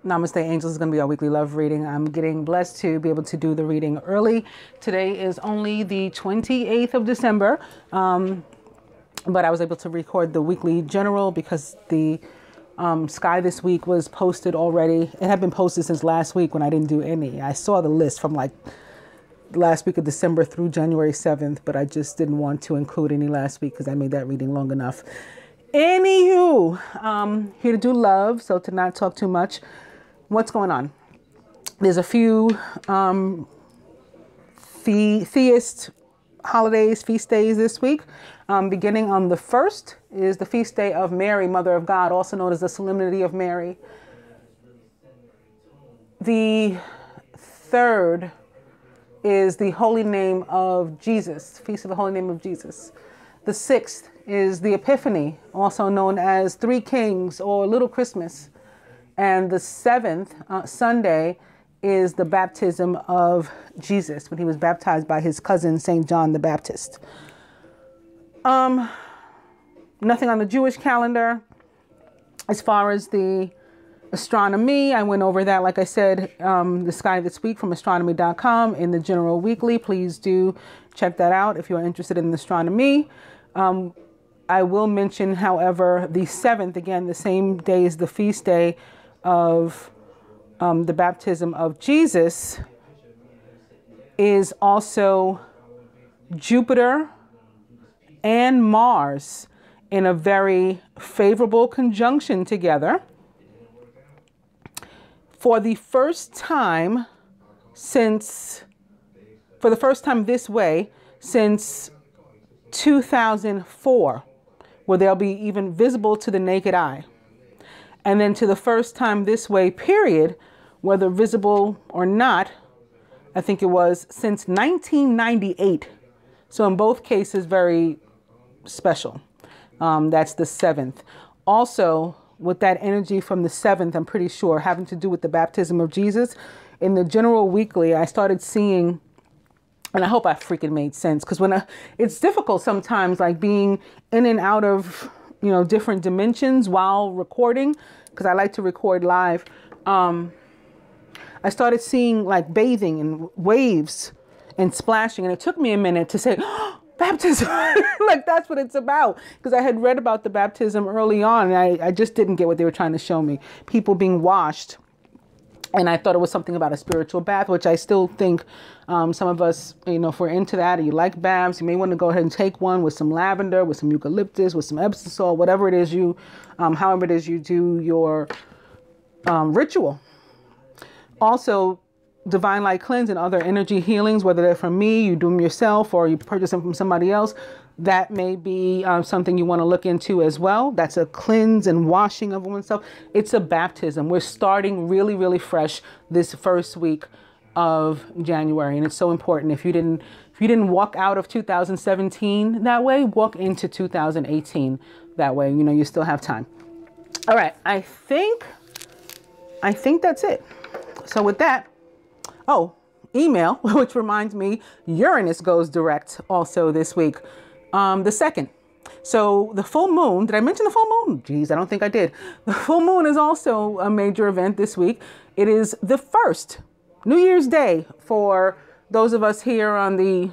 Namaste, angels. Is going to be our weekly love reading. I'm getting blessed to be able to do the reading early. Today is only the 28th of December, but I was able to record the weekly general because the sky this week was posted already. It had been posted since last week when I didn't do any. I saw the list from like last week of December through January 7th, but I just didn't want to include any last week because I made that reading long enough. Anywho, here to do love, so to not talk too much. What's going on? There's a few theist holidays, feast days this week. Beginning on the 1st is the feast day of Mary, Mother of God, also known as the Solemnity of Mary. The 3rd is the Holy Name of Jesus, Feast of the Holy Name of Jesus. The 6th is the Epiphany, also known as Three Kings or Little Christmas. And the 7th, Sunday, is the baptism of Jesus, when he was baptized by his cousin, St. John the Baptist. Nothing on the Jewish calendar. As far as the astronomy, I went over that, like I said, the sky this week from astronomy.com in the General Weekly. Please do check that out if you're interested in astronomy. I will mention, however, the 7th, again, the same day as the feast day of the baptism of Jesus, is also Jupiter and Mars in a very favorable conjunction together. For the first time this way since 2004, where they'll be even visible to the naked eye. And then to the first time this way, period, whether visible or not, I think it was since 1998. So in both cases, very special. That's the 7th. Also, with that energy from the 7th, I'm pretty sure, having to do with the baptism of Jesus, in the General Weekly, I started seeing, and I hope I freaking made sense, because it's difficult sometimes, like being in and out of, different dimensions while recording, because I like to record live. I started seeing like bathing and waves and splashing, and it took me a minute to say, oh, baptism, like that's what it's about, because I had read about the baptism early on, and I just didn't get what they were trying to show me. People being washed. And I thought it was something about a spiritual bath, which I still think some of us, if we're into that, or you like baths, you may want to go ahead and take one with some lavender, with some eucalyptus, with some Epsom salt, whatever it is however it is you do your ritual. Also, divine light cleanse and other energy healings, whether they're from me, you do them yourself, or you purchase them from somebody else, that may be something you want to look into as well. That's a cleanse and washing of oneself. It's a baptism. We're starting really, really fresh this first week of January. And it's so important. If you didn't walk out of 2017 that way, walk into 2018 that way. You still have time. All right. I think that's it. So with that, email, which reminds me, Uranus goes direct also this week. The 2nd. So the full moon, did I mention the full moon? Geez, I don't think I did. The full moon is also a major event this week. It is the 1st, New Year's Day, for those of us here on the,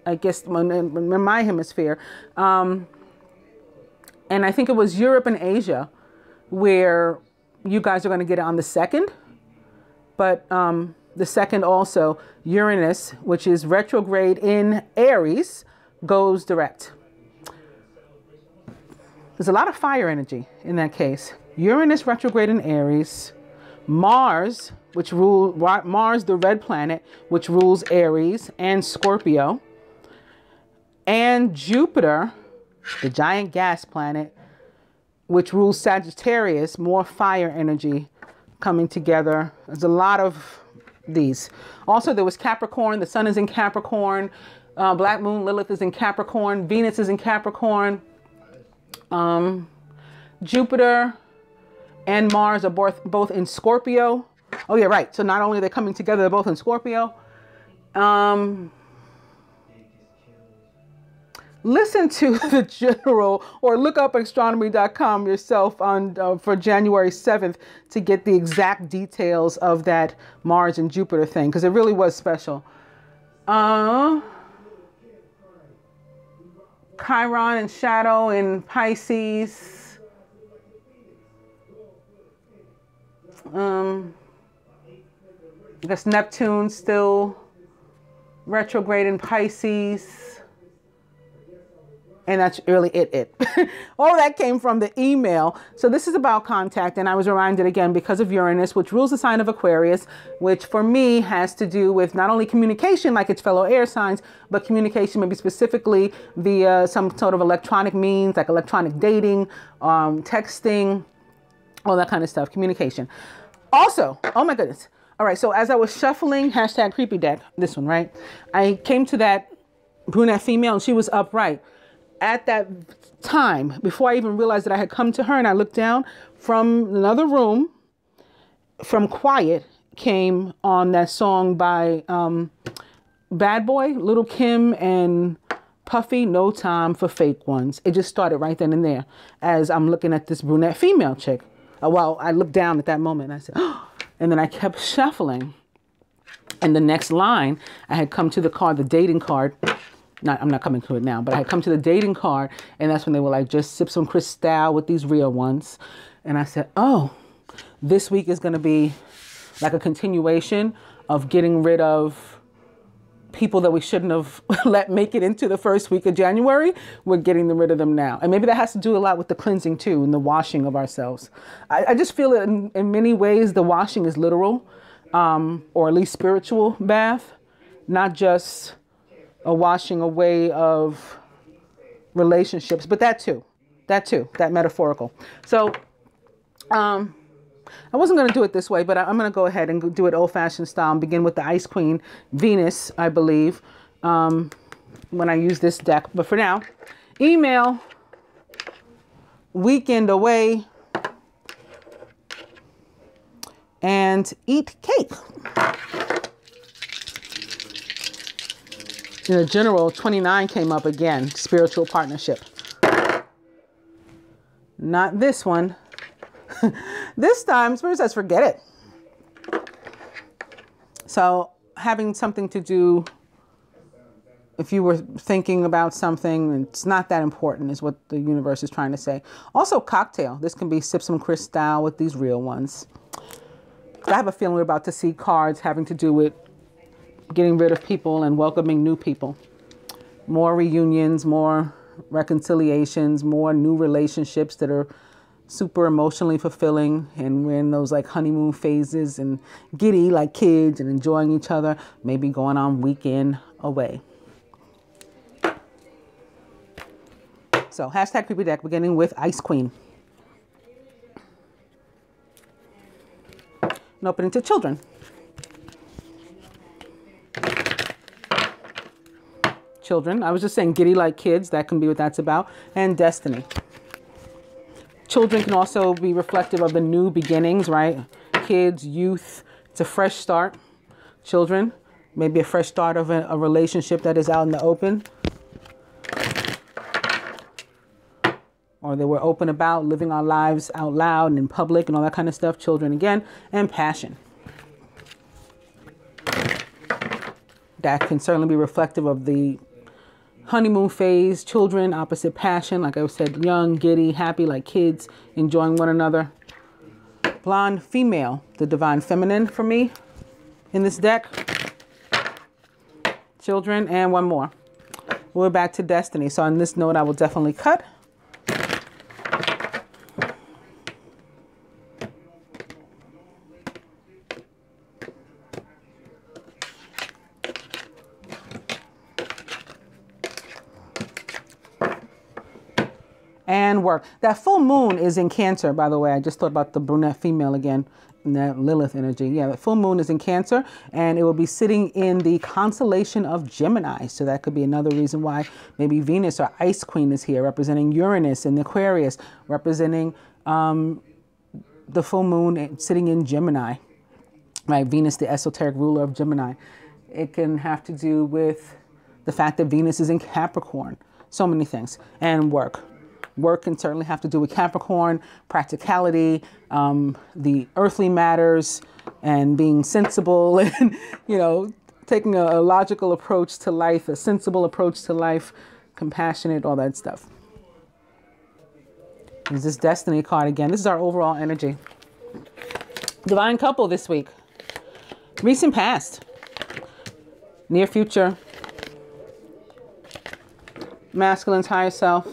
I guess, in my hemisphere. And I think it was Europe and Asia where you guys are going to get it on the 2nd. But the 2nd also, Uranus, which is retrograde in Aries, goes direct. There's a lot of fire energy in that case. Uranus retrograde in Aries, Mars, Mars, the red planet, which rules Aries and Scorpio, and Jupiter, the giant gas planet, which rules Sagittarius, more fire energy coming together. There's a lot of these. Also, there was Capricorn. The sun is in Capricorn. Black moon Lilith is in Capricorn. Venus is in Capricorn. Jupiter and Mars are both in Scorpio. Oh yeah, right. So not only are they coming together, they're both in Scorpio. Listen to the general, or look up astronomy.com yourself on for January 7th to get the exact details of that Mars and Jupiter thing, because it really was special. Chiron and Shadow in Pisces. I guess Neptune still retrograde in Pisces. And that's really it. All that came from the email. So this is about contact. And I was reminded again because of Uranus, which rules the sign of Aquarius, which for me has to do with not only communication like its fellow air signs, but communication maybe specifically via some sort of electronic means like electronic dating, texting, all that kind of stuff, communication. Also, oh my goodness. All right. So as I was shuffling hashtag creepy deck, this one, right? I came to that brunette female and she was upright. At that time, before I even realized that I had come to her, and I looked down from another room, from quiet, came on that song by Bad Boy, Little Kim and Puffy, No Time for Fake Ones. It just started right then and there as I'm looking at this brunette female chick. Well, I looked down at that moment and I said, oh, and then I kept shuffling. And the next line, I had come to the card, the dating card. I'm not coming to it now, but I had come to the dating card, and that's when they were like, just sip some Cristal with these real ones. And I said, oh, this week is going to be like a continuation of getting rid of people that we shouldn't have let make it into the first week of January. We're getting rid of them now. And maybe that has to do a lot with the cleansing too, and the washing of ourselves. I just feel that in many ways, the washing is literal, or at least spiritual bath, not just a washing away of relationships, but that metaphorical. So I wasn't going to do it this way, but I'm going to go ahead and do it old-fashioned style and begin with the Ice Queen Venus, I believe, when I use this deck. But for now, email, weekend away, and eat cake. In the general, 29 came up again, spiritual partnership. Not this one. This time, Spirit says, forget it. So having something to do, if you were thinking about something, it's not that important is what the universe is trying to say. Also, cocktail. This can be sip some Cristal with these real ones. I have a feeling we're about to see cards having to do with getting rid of people and welcoming new people. More reunions, more reconciliations, more new relationships that are super emotionally fulfilling, and we're in those like honeymoon phases and giddy like kids and enjoying each other, maybe going on weekend away. So hashtag creepy deck, beginning with Ice Queen. And opening to children. Children, I was just saying giddy like kids, that can be what that's about, and destiny. Children can also be reflective of the new beginnings, right? Kids, youth, it's a fresh start. Children, maybe a fresh start of a relationship that is out in the open. Or that we're open about living our lives out loud and in public and all that kind of stuff. Children again, and passion. That can certainly be reflective of the honeymoon phase. Children, opposite passion. Like I said, young, giddy, happy like kids, enjoying one another. Blonde female, the divine feminine for me in this deck. Children, and one more. We're back to destiny. So on this note, I will definitely cut. and work. That full moon is in Cancer, by the way. I just thought about the brunette female again, and that Lilith energy. Yeah, the full moon is in Cancer, and it will be sitting in the constellation of Gemini. So that could be another reason why maybe Venus or Ice Queen is here, representing Uranus and Aquarius, representing the full moon sitting in Gemini. Right, Venus, the esoteric ruler of Gemini. It can have to do with the fact that Venus is in Capricorn. So many things. And work. Work can certainly have to do with Capricorn, practicality, the earthly matters, and being sensible, and, you know, taking a logical approach to life, a sensible approach to life, compassionate, all that stuff. There's this Destiny card again. This is our overall energy. Divine couple this week. Recent past. Near future. Masculine's higher self.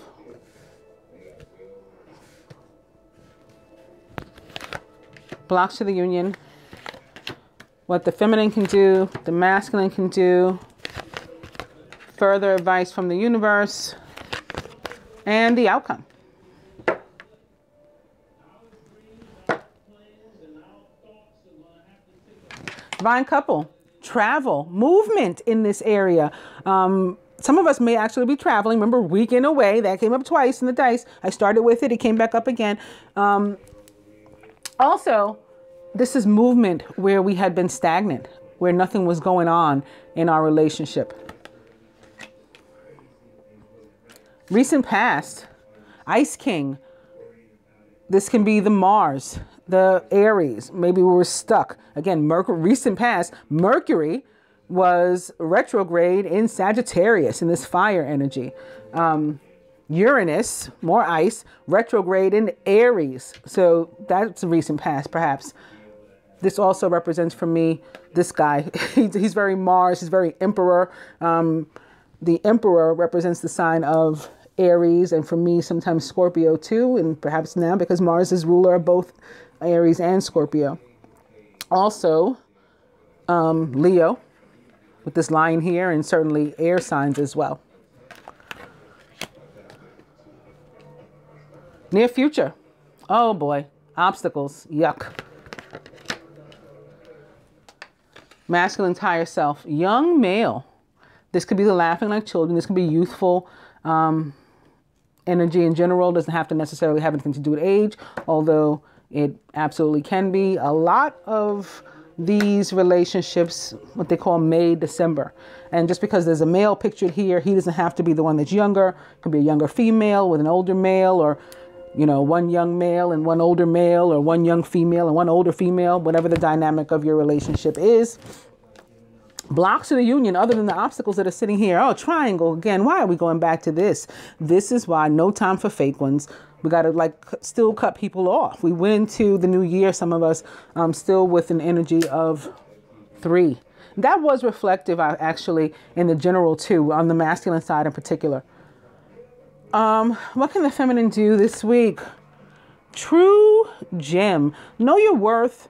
Blocks to the union. What the feminine can do, the masculine can do. Further advice from the universe. And the outcome. Divine couple, travel, movement in this area. Some of us may actually be traveling. Remember, weekend away, that came up twice in the dice. I started with it. It came back up again. Also, this is movement where we had been stagnant, where nothing was going on in our relationship. Recent past, Ice King. This can be the Mars, the Aries. Maybe we were stuck. Again, Mercury, recent past, Mercury was retrograde in Sagittarius in this fire energy. Uranus, more ice, retrograde in Aries. So that's a recent past, perhaps. This also represents for me, this guy. He's very Mars, he's very Emperor. The Emperor represents the sign of Aries, and for me, sometimes Scorpio too, and perhaps now because Mars is ruler of both Aries and Scorpio. Also, Leo, with this line here, and certainly air signs as well. Near future. Oh boy. Obstacles. Yuck. Masculine's higher self. Young male. This could be the laughing like children. This could be youthful energy in general. Doesn't have to necessarily have anything to do with age, although it absolutely can be. A lot of these relationships, what they call May, December. And just because there's a male pictured here, he doesn't have to be the one that's younger. It could be a younger female with an older male, or, you know, one young male and one older male, or one young female and one older female, whatever the dynamic of your relationship is. Blocks to the union, other than the obstacles that are sitting here. Oh, triangle again. Why are we going back to this? This is why no time for fake ones. We got to still cut people off. We went into the new year, some of us, still with an energy of 3. That was reflective, actually, in the general too, on the masculine side in particular. What can the feminine do this week? True gem. Know your worth.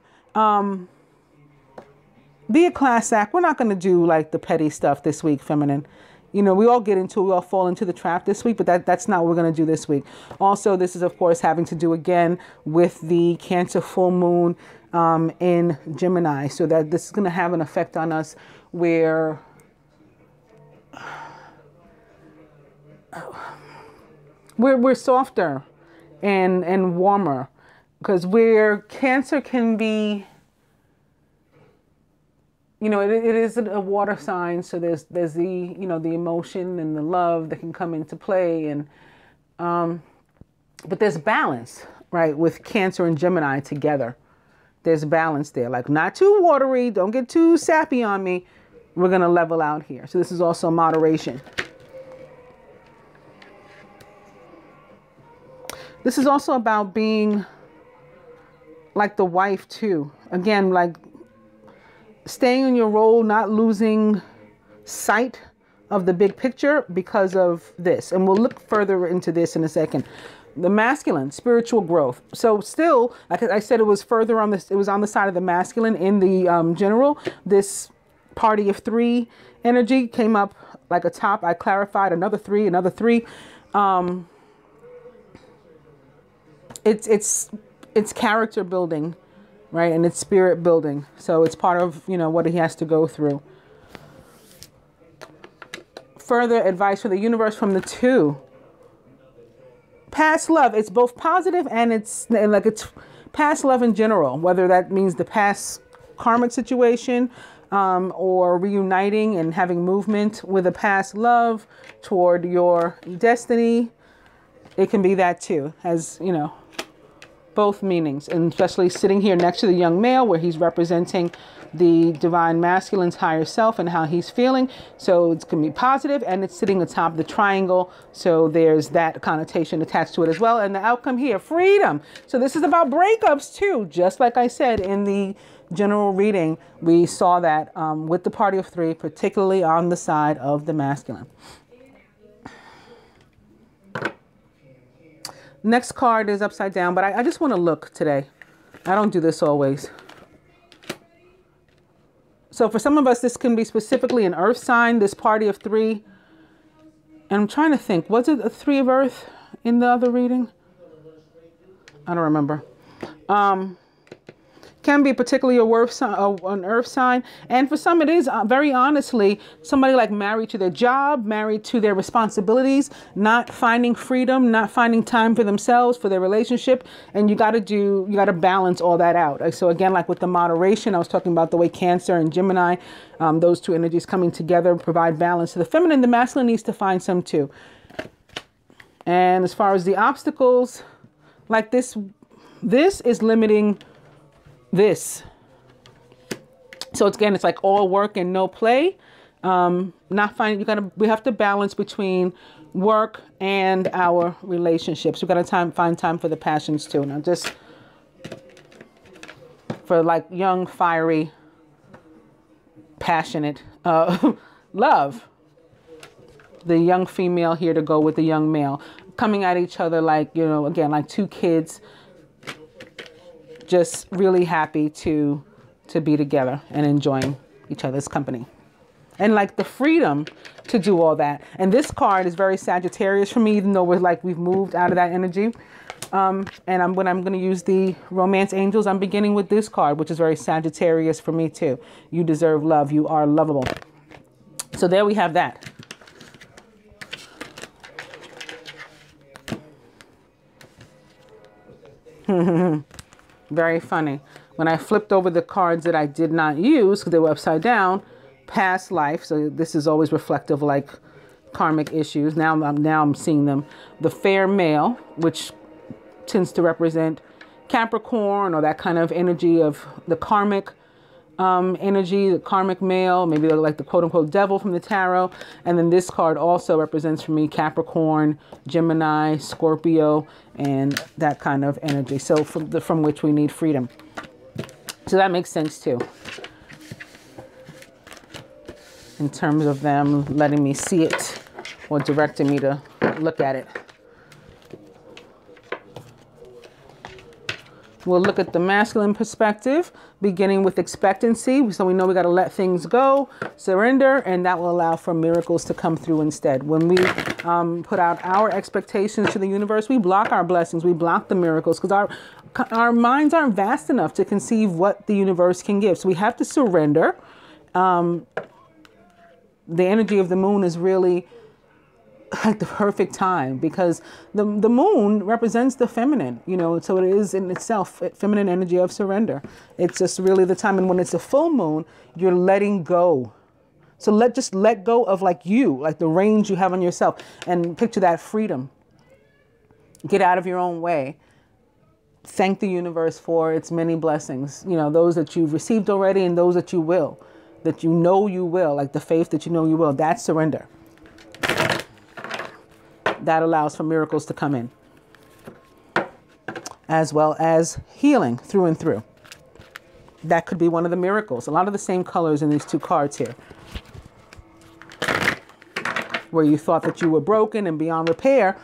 Be a class act. We're not going to do like the petty stuff this week, feminine. You know, we all fall into the trap this week, but that's not what we're going to do this week. Also, this is, of course, having to do again with the Cancer full moon in Gemini. So that this is going to have an effect on us where we're softer and warmer, because where Cancer can be, you know, it is a water sign, so there's the, you know, the emotion and the love that can come into play, and but there's balance, right, with Cancer and Gemini together. There's balance there, like not too watery, don't get too sappy on me. We're gonna level out here. So this is also moderation. This is also about being like the wife too. Again, like staying in your role, not losing sight of the big picture because of this. And we'll look further into this in a second. The masculine, spiritual growth. So still, like I said, it was further on this, it was on the side of the masculine in the general. This party of 3 energy came up like a top. I clarified another 3, another 3. it's character building, right? And it's spirit building. So it's part of, you know, what he has to go through. Further advice for the universe from the 2. Past love. It's both positive and it's past love in general, whether that means the past karmic situation, or reuniting and having movement with a past love toward your destiny. It can be that too, as you know, both meanings, and especially sitting here next to the young male where he's representing the divine masculine's higher self and how he's feeling. So it's going to be positive, and it's sitting atop the triangle. So there's that connotation attached to it as well. And the outcome here, freedom. So this is about breakups too. Just like I said in the general reading, we saw that with the party of 3, particularly on the side of the masculine. Next card is upside down, but I just want to look today. I don't do this always. So for some of us, this can be specifically an earth sign, this party of 3. And I'm trying to think, was it a 3 of earth in the other reading? I don't remember. Can be particularly an earth sign. And for some, it is very honestly somebody like married to their job, married to their responsibilities, not finding freedom, not finding time for themselves, for their relationship. And you got to balance all that out. So again, like with the moderation, I was talking about the way Cancer and Gemini, those 2 energies coming together provide balance to the feminine. The masculine needs to find some too. And as far as the obstacles, like this is limiting this. So it's, again, it's like all work and no play. Not finding, we have to balance between work and our relationships. We've got to find time for the passions too. Now just for like young, fiery, passionate, love. The young female here to go with the young male, coming at each other like, you know, again, like 2 kids, just really happy to be together and enjoying each other's company. And like the freedom to do all that. And this card is very Sagittarius for me, even though we've moved out of that energy. And when I'm going to use the romance angels, I'm beginning with this card, which is very Sagittarius for me too. You deserve love. You are lovable. So there we have that. Very funny. When I flipped over the cards that I did not use because they were upside down, past life. So this is always reflective of like karmic issues. Now I'm seeing them. The fair male, which tends to represent Capricorn or that kind of energy of the karmic energy, the karmic male, maybe like the quote unquote devil from the tarot. And then this card also represents for me Capricorn, Gemini, Scorpio, and that kind of energy. So from which we need freedom. So that makes sense too. In terms of them letting me see it or directing me to look at it. We'll look at the masculine perspective, beginning with expectancy. So we know we got to let things go, surrender, and that will allow for miracles to come through instead. When we put out our expectations to the universe, we block our blessings, we block the miracles, because our minds aren't vast enough to conceive what the universe can give. So we have to surrender. The energy of the moon is really like the perfect time, because the moon represents the feminine, you know, so it is in itself feminine energy of surrender. It's just really the time. And when it's a full moon, you're letting go. So just let go of like the reins you have on yourself, and picture that freedom. Get out of your own way. Thank the universe for its many blessings, you know, those that you've received already and those that you will, that you know you will, like the faith that you know you will. That's surrender. That allows for miracles to come in, as well as healing through and through. That could be one of the miracles. A lot of the same colors in these 2 cards here. Where you thought that you were broken and beyond repair,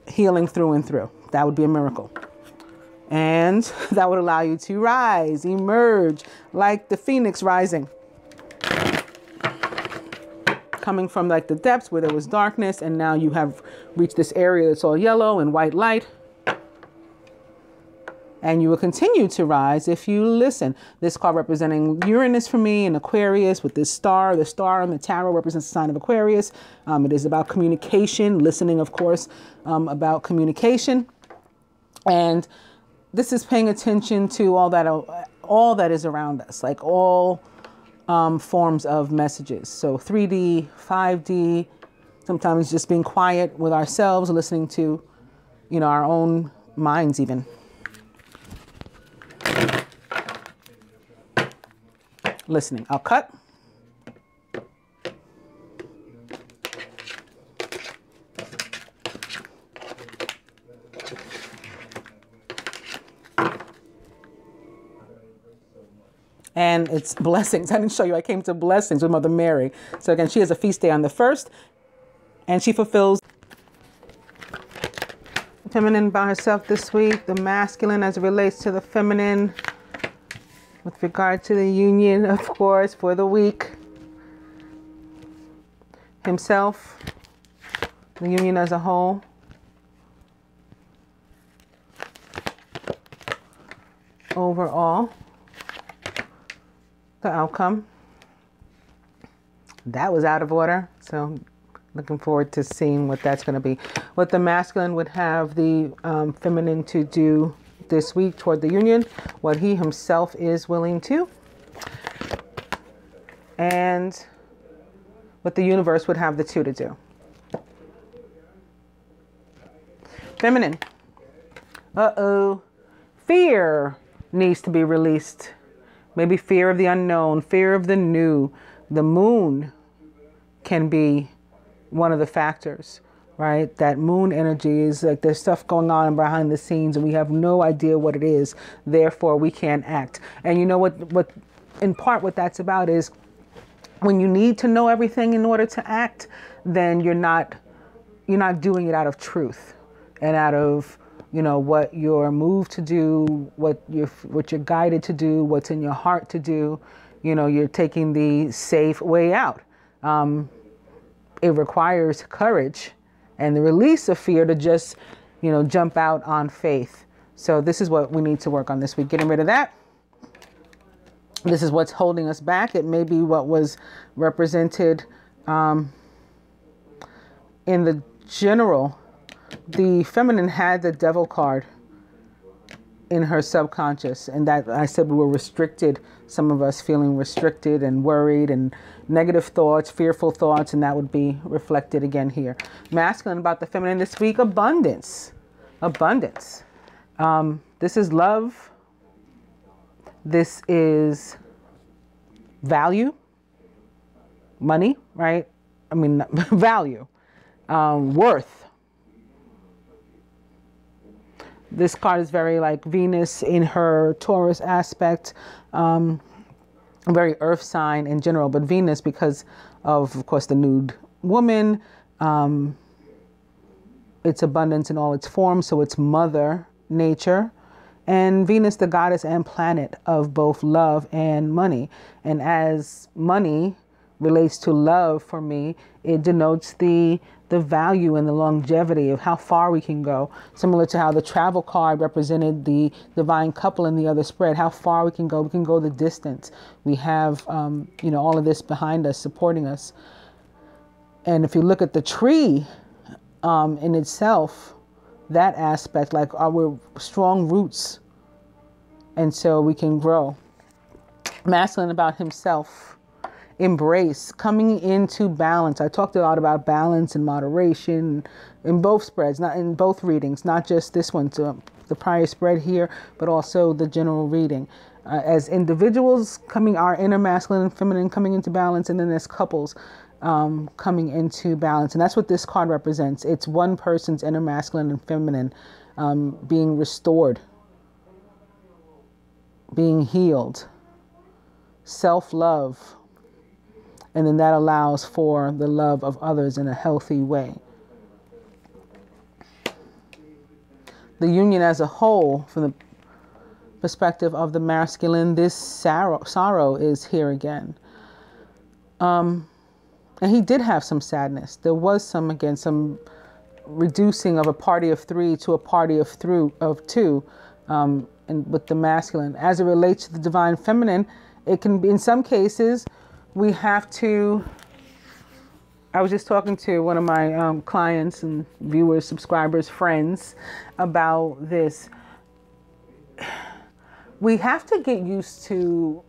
healing through and through. That would be a miracle. And that would allow you to rise, emerge, like the phoenix rising. Coming from like the depths where there was darkness, and now you have reached this area that's all yellow and white light. And you will continue to rise if you listen. This card representing Uranus for me and Aquarius with this star. The star in the tarot represents the sign of Aquarius. It is about communication, listening, of course, about communication. And this is paying attention to all that is around us, like all forms of messages. So 3D, 5D, sometimes just being quiet with ourselves, listening to, our own minds even. Listening. I'll cut. And it's blessings. I didn't show you. I came to blessings with Mother Mary. So again, she has a feast day on the 1st, and she fulfills feminine by herself this week, the masculine as it relates to the feminine. With regard to the union, of course, for the week, himself, the union as a whole. Overall, the outcome. That was out of order, so looking forward to seeing what that's going to be. What the masculine would have the feminine to do this week toward the union, what he himself is willing to, and what the universe would have the two to do. Feminine. Fear needs to be released. Maybe fear of the unknown, fear of the new. The moon can be one of the factors. Right? That moon energy is like there's stuff going on behind the scenes and we have no idea what it is. Therefore, we can't act. And you know what in part what that's about is when you need to know everything in order to act, then you're not doing it out of truth and out of, what you're moved to do, what you're guided to do, what's in your heart to do. You're taking the safe way out. It requires courage and the release of fear to just, jump out on faith. So this is what we need to work on this week, getting rid of that. This is what's holding us back. It may be what was represented in the general. The feminine had the devil card in her subconscious, and that I said we were restricted, some of us feeling restricted and worried and negative thoughts, fearful thoughts, and that would be reflected again here. Masculine about the feminine this week, abundance. This is love. This is value, money, right? Value, worth. This card is very like Venus in her Taurus aspect, very earth sign in general, but Venus because of course, the nude woman. It's abundance in all its forms, so it's mother nature. And Venus, the goddess and planet of both love and money. And as money relates to love for me, it denotes the value and the longevity of how far we can go. Similar to how the travel card represented the divine couple in the other spread, how far we can go the distance. We have, all of this behind us, supporting us. And if you look at the tree in itself, that aspect, like we're strong roots. And so we can grow. Masculine about himself. Embrace, coming into balance. I talked a lot about balance and moderation in both spreads, not in both readings, not just this one, the prior spread here, but also the general reading. As individuals, our inner masculine and feminine coming into balance, and then as couples coming into balance. And that's what this card represents. It's one person's inner masculine and feminine being restored, being healed, self-love. And then that allows for the love of others in a healthy way. The union as a whole, from the perspective of the masculine, this sorrow is here again. And he did have some sadness. There was some reducing of a party of three to a party of two. and with the masculine. As it relates to the divine feminine, it can be, in some cases, we have to, I was just talking to one of my clients and viewers, subscribers, friends about this. We have to get used to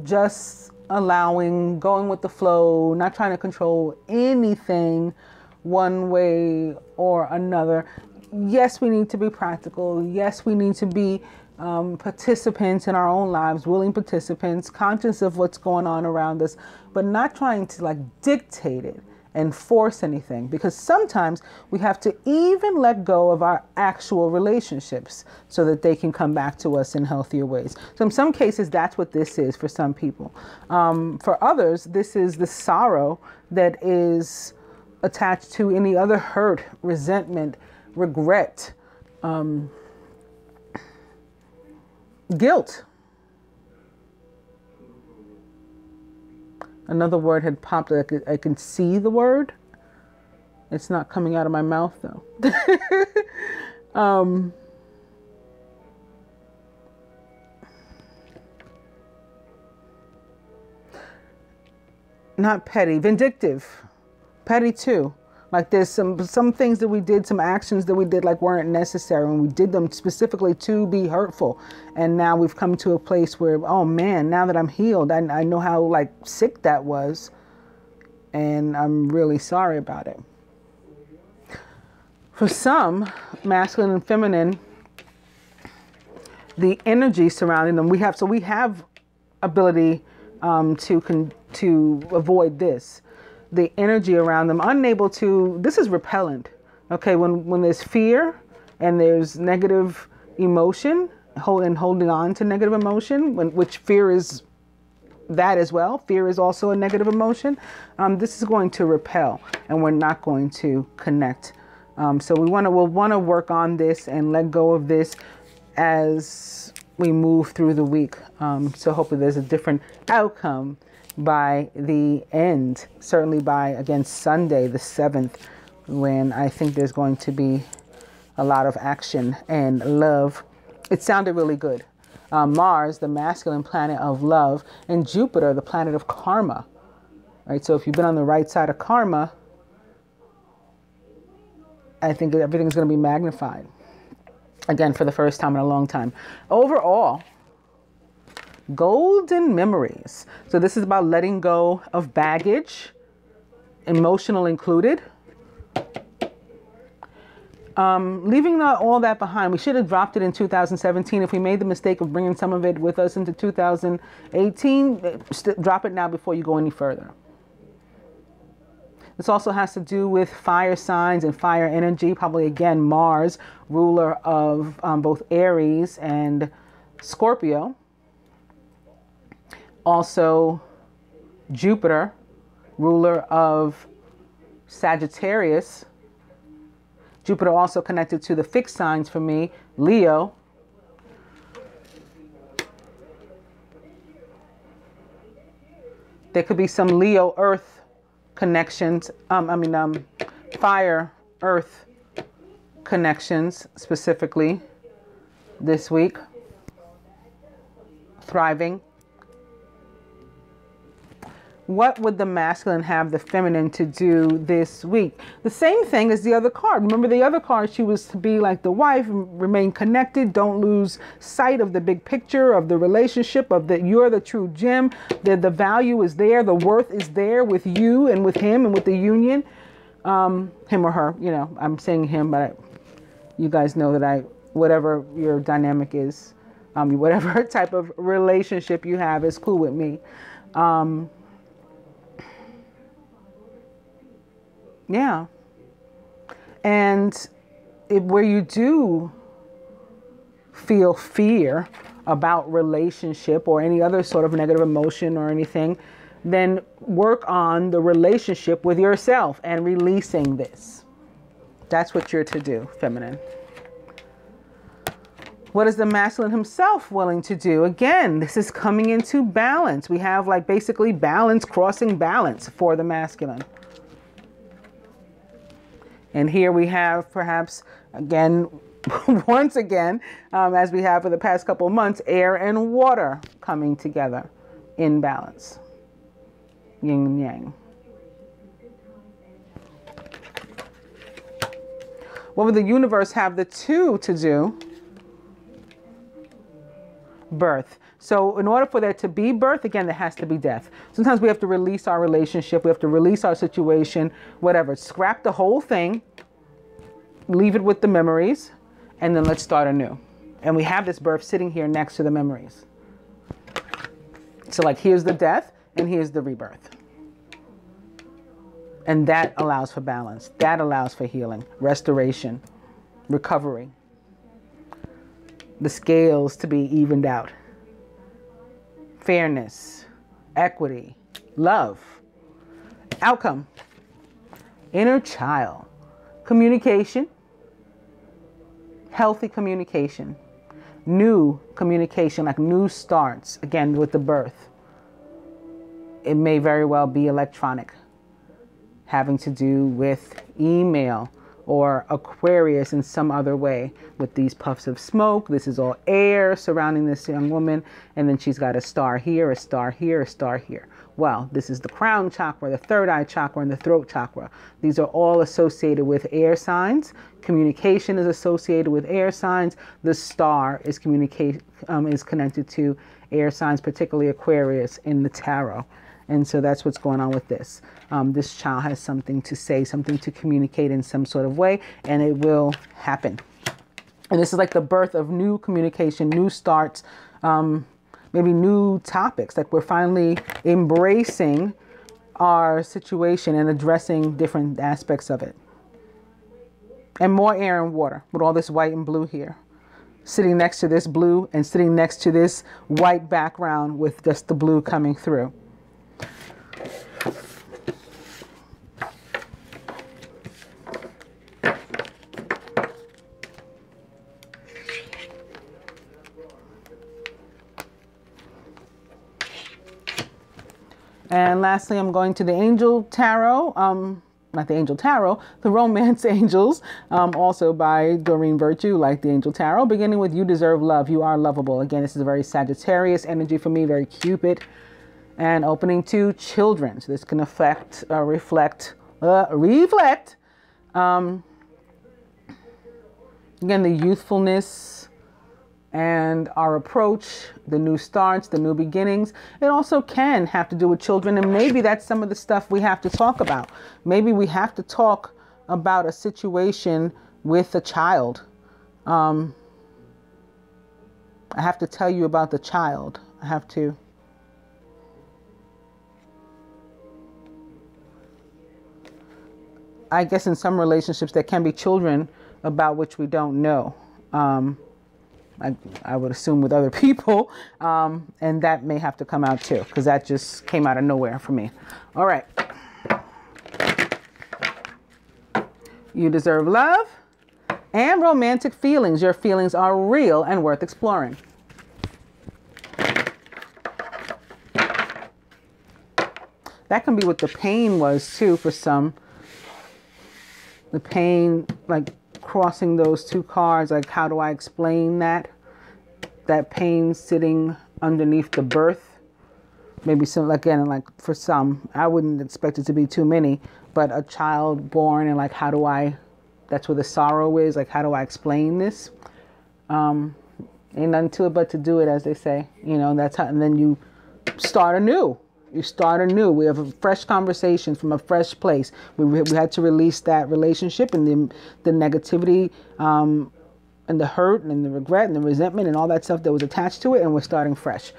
just allowing, going with the flow, not trying to control anything one way or another. Yes, we need to be practical. Yes, we need to be participants in our own lives, willing participants, conscious of what's going on around us, but not trying to like dictate it and force anything, because sometimes we have to even let go of our actual relationships so that they can come back to us in healthier ways. So in some cases, that's what this is for some people. For others, this is the sorrow that is attached to any other hurt, resentment, regret, guilt. Another word had popped. I can see the word. It's not coming out of my mouth though. Not petty, vindictive, petty too. Like there's some things that we did, some actions that we did like weren't necessary, and we did them specifically to be hurtful. And now we've come to a place where, oh man, now that I'm healed, I know how like sick that was, and I'm really sorry about it. For some, masculine and feminine, the energy surrounding them, we have ability to avoid this. The energy around them, unable to, this is repellent. Okay, when there's fear and there's negative emotion, holding on to negative emotion, which fear is that as well. Fear is also a negative emotion. This is going to repel, and we're not going to connect. So we'll want to work on this and let go of this as we move through the week. So hopefully there's a different outcome by the end, certainly by, again, Sunday the 7th, when I think there's going to be a lot of action and love. It sounded really good. Mars, the masculine planet of love, and Jupiter, the planet of karma. Right? So if you've been on the right side of karma, I think everything's going to be magnified. Again, for the first time in a long time. Overall, golden memories. So this is about letting go of baggage, emotional included. Leaving all that behind. We should have dropped it in 2017. If we made the mistake of bringing some of it with us into 2018, drop it now before you go any further. This also has to do with fire signs and fire energy. Probably, again, Mars, ruler of both Aries and Scorpio. Also, Jupiter, ruler of Sagittarius. Jupiter also connected to the fixed signs for me, Leo. There could be some Leo Earth connections. Fire Earth connections specifically this week. Thriving. What would the masculine have the feminine to do this week? The same thing as the other card. Remember the other card, she was to be like the wife, remain connected, don't lose sight of the big picture, of the relationship, of that you're the true gem, that the value is there, the worth is there with you and with him and with the union. Him or her, you know, I'm saying him, but you guys know that whatever your dynamic is, whatever type of relationship you have is cool with me. Yeah. And where you do feel fear about relationship or any other sort of negative emotion or anything, then work on the relationship with yourself and releasing this. That's what you're to do, feminine. What is the masculine himself willing to do? Again, this is coming into balance. We have like basically balance, crossing balance for the masculine. And here we have perhaps, again, once again, as we have for the past couple of months, air and water coming together in balance. Yin and yang. What would the universe have the two to do? Birth. So in order for there to be birth, again, there has to be death. Sometimes we have to release our relationship. We have to release our situation, whatever. Scrap the whole thing, leave it with the memories, and then let's start anew. And we have this birth sitting here next to the memories. So like, here's the death and here's the rebirth. And that allows for balance. That allows for healing, restoration, recovery. The scales to be evened out. Fairness, equity, love, outcome, inner child, communication, healthy communication, new communication, like new starts, again, with the birth. It may very well be electronic, having to do with email or Aquarius in some other way with these puffs of smoke. This is all air surrounding this young woman. And then she's got a star here, a star here, a star here. Well, this is the crown chakra, the third eye chakra, and the throat chakra. These are all associated with air signs. Communication is associated with air signs. The star is connected to air signs, particularly Aquarius in the tarot. And so that's what's going on with this. This child has something to say, something to communicate in some sort of way, and it will happen. And this is like the birth of new communication, new starts, maybe new topics. Like we're finally embracing our situation and addressing different aspects of it. And more air and water with all this white and blue here. Sitting next to this blue and sitting next to this white background with just the blue coming through. And lastly, I'm going to the Angel Tarot, not the Angel Tarot, the Romance Angels, also by Doreen Virtue, like the Angel Tarot, beginning with you deserve love, you are lovable. Again, this is a very Sagittarius energy for me, very Cupid, and opening to children. So this can reflect, again, the youthfulness and our approach, the new starts, the new beginnings. It also can have to do with children, and maybe that's some of the stuff we have to talk about. Maybe we have to talk about a situation with a child. I have to tell you about the child. I have to. I guess in some relationships there can be children about which we don't know. I would assume with other people, and that may have to come out too, because that just came out of nowhere for me. All right. You deserve love and romantic feelings. Your feelings are real and worth exploring. That can be what the pain was too for some. The pain, like crossing those two cards, like how do I explain that? That pain sitting underneath the birth. Maybe some, again, like for some, I wouldn't expect it to be too many, but a child born and like how do I, that's where the sorrow is, like how do I explain this? Ain't nothing to it but to do it, as they say. You know, that's how, and then you start anew. You start anew. We have a fresh conversation from a fresh place. We had to release that relationship and the negativity and the hurt and the regret and the resentment and all that stuff that was attached to it. And we're starting fresh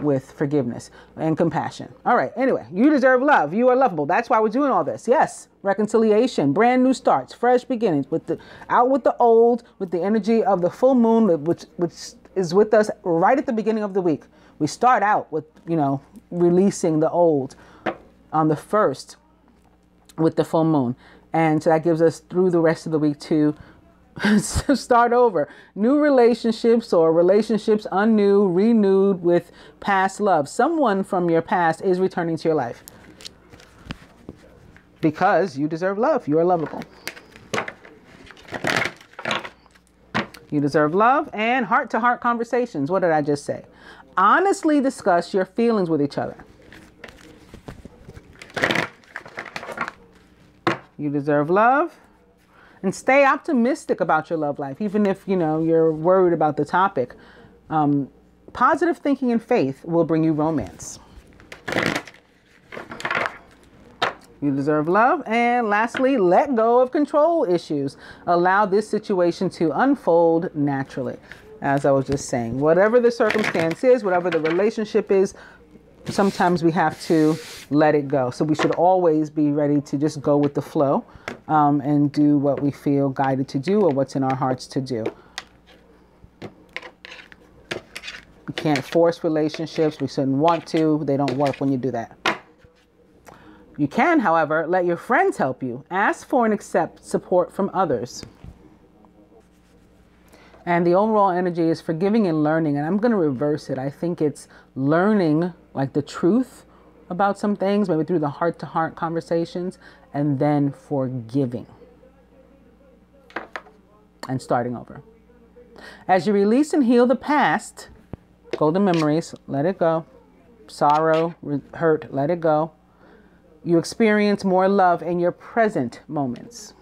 with forgiveness and compassion. All right. Anyway, you deserve love. You are lovable. That's why we're doing all this. Yes. Reconciliation, brand new starts, fresh beginnings, out with the old, with the energy of the full moon, which is with us right at the beginning of the week. We start out with, releasing the old on the 1st with the full moon. And so that gives us through the rest of the week to start over. New relationships or relationships anew, renewed with past love. Someone from your past is returning to your life. Because you deserve love. You are lovable. You deserve love and heart-to-heart conversations. What did I just say? Honestly discuss your feelings with each other. You deserve love. And stay optimistic about your love life, even if, you're worried about the topic. Positive thinking and faith will bring you romance. You deserve love. And lastly, let go of control issues. Allow this situation to unfold naturally. As I was just saying, whatever the circumstance is, whatever the relationship is, sometimes we have to let it go. So we should always be ready to just go with the flow and do what we feel guided to do or what's in our hearts to do. We can't force relationships. We shouldn't want to. They don't work when you do that. You can, however, let your friends help you. Ask for and accept support from others. And the overall energy is forgiving and learning. And I'm going to reverse it. I think it's learning like the truth about some things, maybe through the heart-to-heart conversations, and then forgiving and starting over. As you release and heal the past, golden memories, let it go. Sorrow, hurt, let it go. You experience more love in your present moments.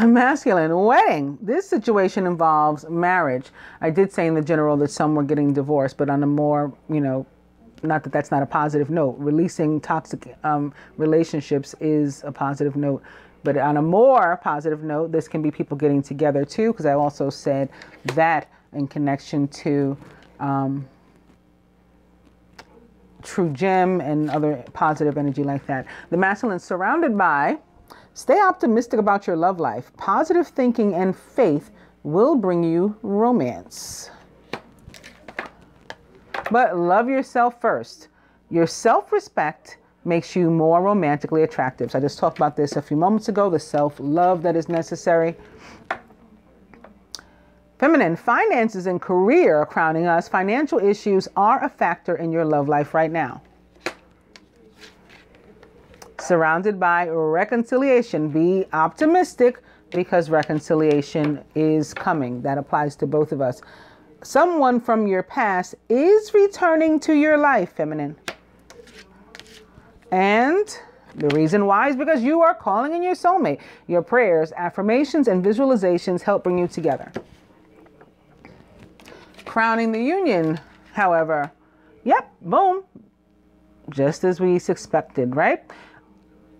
Masculine wedding. This situation involves marriage. I did say in the general that some were getting divorced, but on a more, not that that's not a positive note. Releasing toxic relationships is a positive note. But on a more positive note, this can be people getting together too, because I also said that in connection to true gem and other positive energy like that. The masculine surrounded by. Stay optimistic about your love life. Positive thinking and faith will bring you romance. But love yourself first. Your self-respect makes you more romantically attractive. So I just talked about this a few moments ago, the self-love that is necessary. Feminine, finances and career are crowning us. Financial issues are a factor in your love life right now. Surrounded by reconciliation. Be optimistic because reconciliation is coming. That applies to both of us. Someone from your past is returning to your life, feminine. And the reason why is because you are calling in your soulmate. Your prayers, affirmations, and visualizations help bring you together. Crowning the union, however, yep, boom, just as we suspected, right?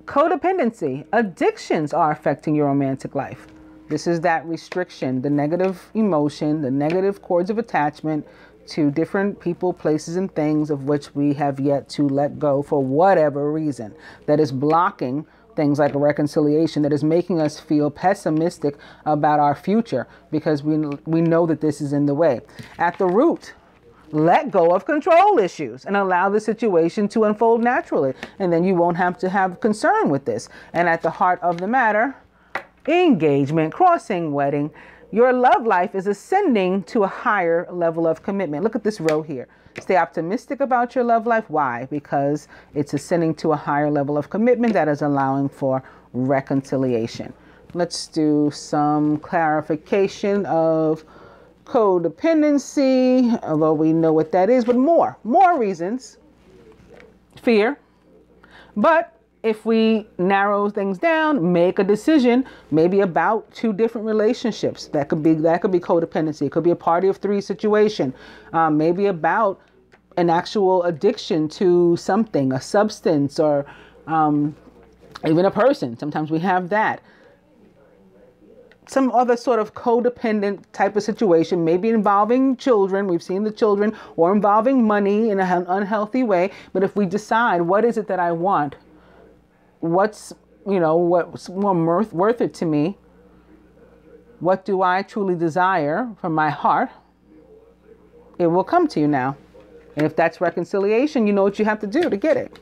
Codependency. Addictions are affecting your romantic life. This is that restriction, the negative emotion, the negative cords of attachment to different people, places, and things of which we have yet to let go for whatever reason. That is blocking things like a reconciliation, that is making us feel pessimistic about our future because we know that this is in the way. At the root, let go of control issues and allow the situation to unfold naturally. And then you won't have to have concern with this. And at the heart of the matter, engagement, crossing, wedding. Your love life is ascending to a higher level of commitment. Look at this row here. Stay optimistic about your love life. Why? Because it's ascending to a higher level of commitment that is allowing for reconciliation. Let's do some clarification of codependency, although we know what that is, but more reasons. Fear. But if we narrow things down, make a decision, maybe about 2 different relationships, that could be codependency. It could be a party of 3 situation, maybe about an actual addiction to something, a substance, or even a person. Sometimes we have that. Some other sort of codependent type of situation, maybe involving children. We've seen the children, or involving money in an unhealthy way. But if we decide, what is it that I want? What's more worth it to me? what do I truly desire from my heart, it will come to you now. And if that's reconciliation, you know what you have to do to get it.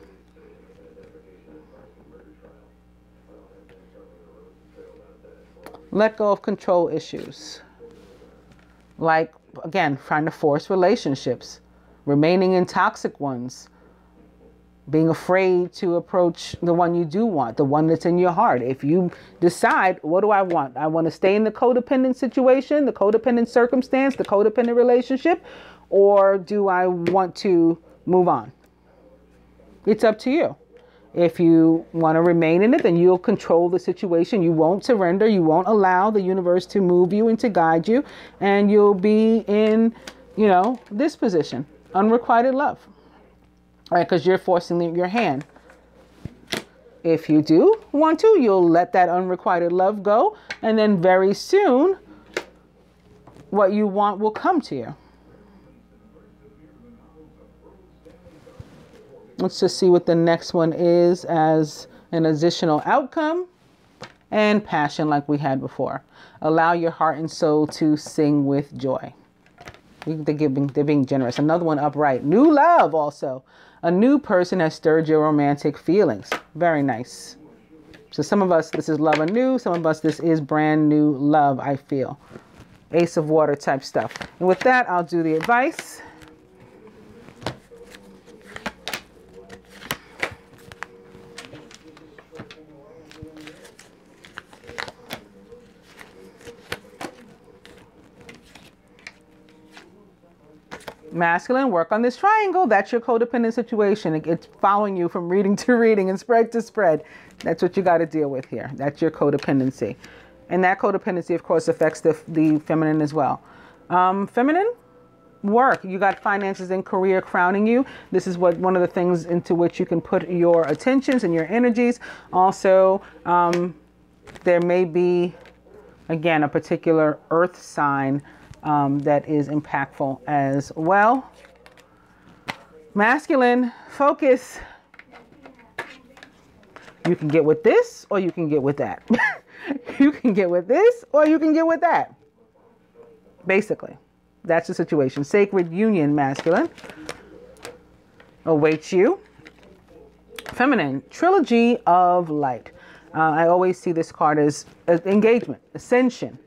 Let go of control issues. Like, again, trying to force relationships, remaining in toxic ones, being afraid to approach the one you do want, the one that's in your heart. If you decide, what do I want? I want to stay in the codependent situation, the codependent circumstance, the codependent relationship, or do I want to move on? It's up to you. If you want to remain in it, then you'll control the situation. You won't surrender. You won't allow the universe to move you and to guide you. And you'll be in, this position, unrequited love. Right? Because you're forcing your hand. If you do want to, you'll let that unrequited love go. And then very soon, what you want will come to you. Let's just see what the next one is as an additional outcome. And passion, like we had before. Allow your heart and soul to sing with joy. They're being generous. Another one, upright. New love also. A new person has stirred your romantic feelings. Very nice. So some of us, this is love anew. Some of us, this is brand new love, I feel. Ace of water type stuff. And with that, I'll do the advice. Masculine, work on this triangle. That's your codependent situation. It's following you from reading to reading and spread to spread. That's what you got to deal with here. That's your codependency. And that codependency, of course, affects the feminine as well. Feminine, work. You got finances and career crowning you. This is one of the things into which you can put your attentions and your energies. Also, there may be, again, a particular earth sign that is impactful as well. Masculine, focus. You can get with this or you can get with that. You can get with this or you can get with that. Basically, that's the situation. Sacred union, masculine, awaits you. Feminine, trilogy of light. I always see this card as engagement, ascension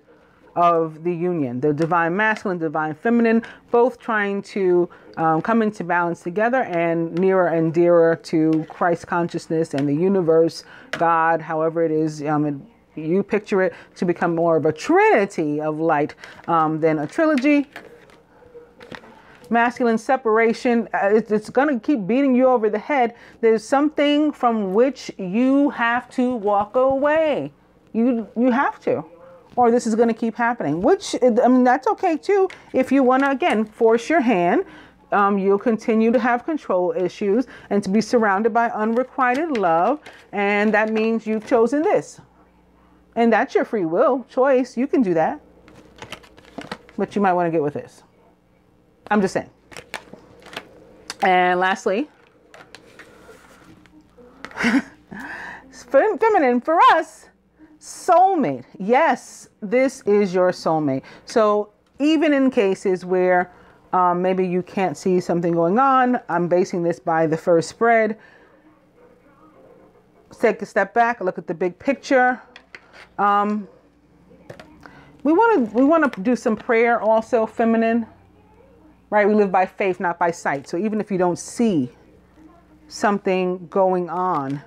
of the union, the divine masculine, divine feminine, both trying to come into balance together and nearer and dearer to Christ consciousness and the universe, God, however it is, you picture it, to become more of a trinity of light than a trilogy. Masculine separation, it's going to keep beating you over the head. There's something from which you have to walk away. You have to. Or this is going to keep happening, which, that's okay too. If you want to, again, force your hand, you'll continue to have control issues and to be surrounded by unrequited love. And that means you've chosen this. And that's your free will choice. You can do that. But you might want to get with this. I'm just saying. And lastly, feminine for us. Soulmate. Yes, this is your soulmate. So even in cases where maybe you can't see something going on, I'm basing this by the first spread. Take a step back, look at the big picture. We want to do some prayer also, feminine. Right? We live by faith, not by sight. So even if you don't see something going on,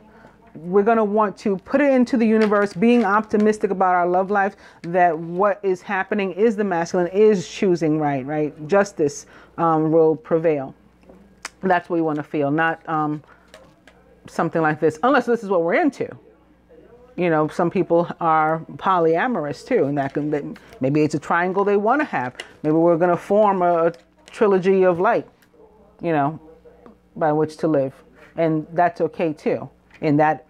we're going to want to put it into the universe, being optimistic about our love life, that what is happening is the masculine is choosing right? Justice will prevail. That's what we want to feel, not something like this, unless this is what we're into. Some people are polyamorous too, and maybe it's a triangle they want to have. Maybe we're going to form a trilogy of light, by which to live. And that's okay too. In that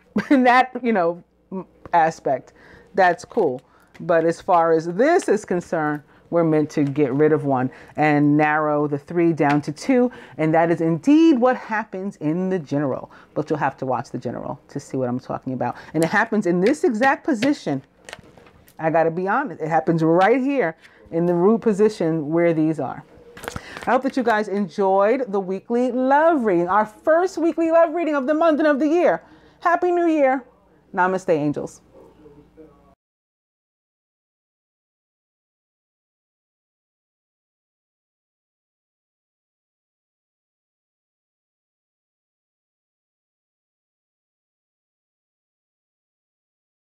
aspect, that's cool. But as far as this is concerned, we're meant to get rid of one and narrow the 3 down to 2. And that is indeed what happens in the general. But you'll have to watch the general to see what I'm talking about. And it happens in this exact position I got to be honest. It happens right here in the root position where these are. I hope that you guys enjoyed the weekly love reading, our first weekly love reading of the month and of the year. Happy New Year. Namaste, angels.